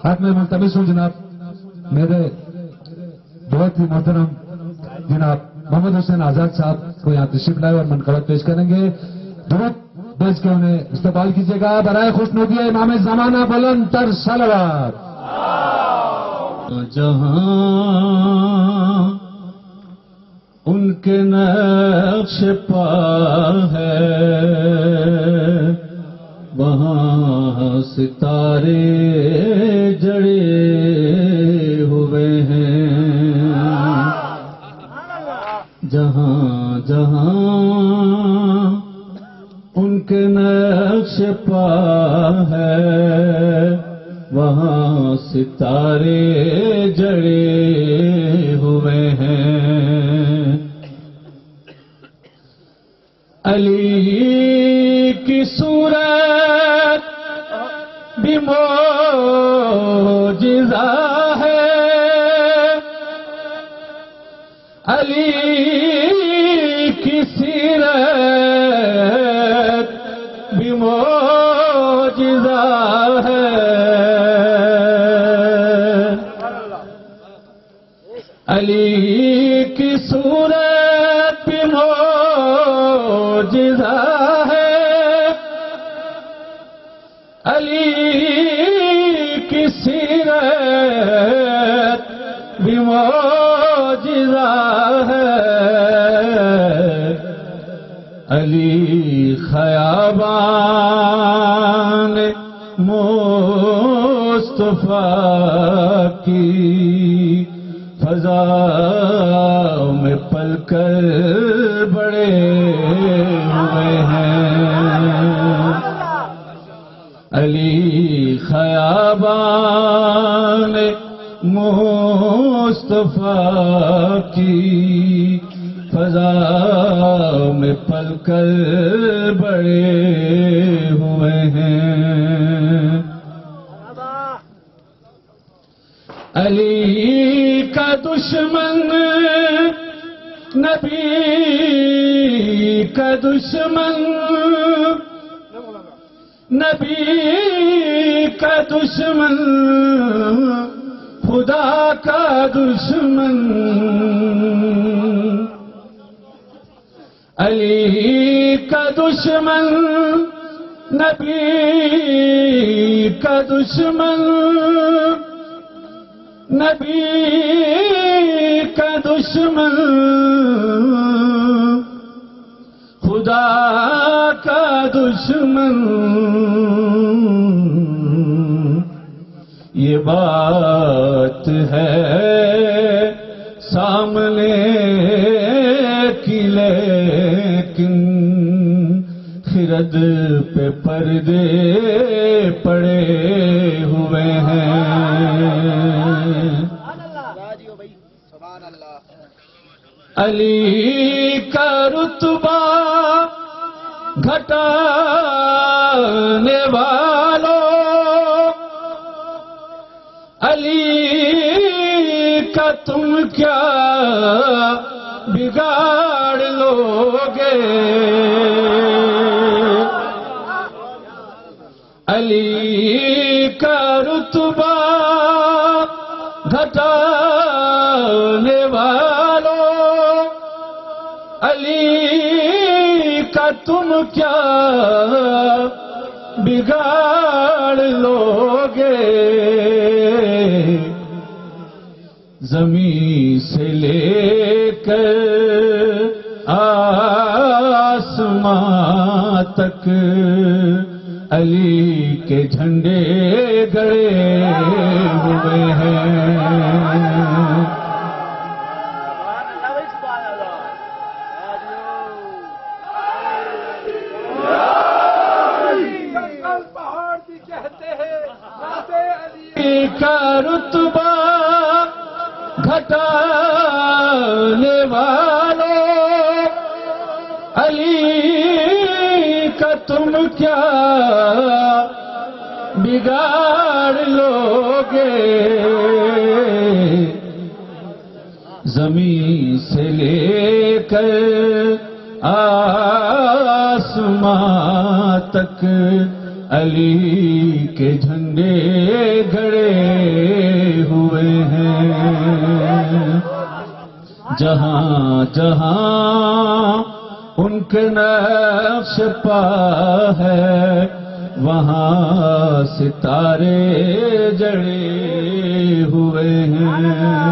حق میں ملتمس ہوں جناب میرے بہت ہی محترم جناب محمد حسین آزاد صاحب کو یہاں تشریف لائے اور منقبت پیش کریں گے. درود بھیج کے انہیں استقبال کیجیے گا. برائے خوشنودی امام زمانہ بلند تر صلوات. جہاں ان کے نقش پا ہے وہاں ستارے جڑے ہوئے ہیں. جہاں جہاں ان کے نقش پا ہے وہاں ستارے جڑے ہوئے ہیں. علی کی صورت بھی معجزہ ہے. علی کی سیرت بھی معجزہ ہے. علی کی صورت بھی معجزہ ہے. علی کی سیرت بھی معجزہ ہے. علی خیابان مصطفیٰ کی فضا میں پل کر بڑے ہوئے ہیں. علی خیابان مصطفیٰ کی فضا میں پل کر بڑے ہوئے ہیں. علی کا دشمن نبی کا دشمن نبی کا دشمن خدا کا دشمن. علی کا دشمن نبی کا دشمن نبی کا دشمن خدا کا دشمن. یہ بات ہے سامنے کی لیکن خرد پہ پردے پڑے ہوئے ہیں. علی کا رتبہ گھٹانے والوں علی کا تم کیا بگاڑ لوگے. علی کا رتبہ گھٹانے والوں علی کا تم کیا بگاڑ لوگے. زمین سے لے کر آسمان تک علی کے جھنڈے گڑے ہوئے ہیں. کا رتبہ گھٹانے والوں علی کا تم کیا بگاڑ لوگے. زمین سے لے کر آسمان تک علی کے جھنڈے گڑے جہاں جہاں ان کے نقش پا ہے وہاں ستارے جڑے ہوئے ہیں.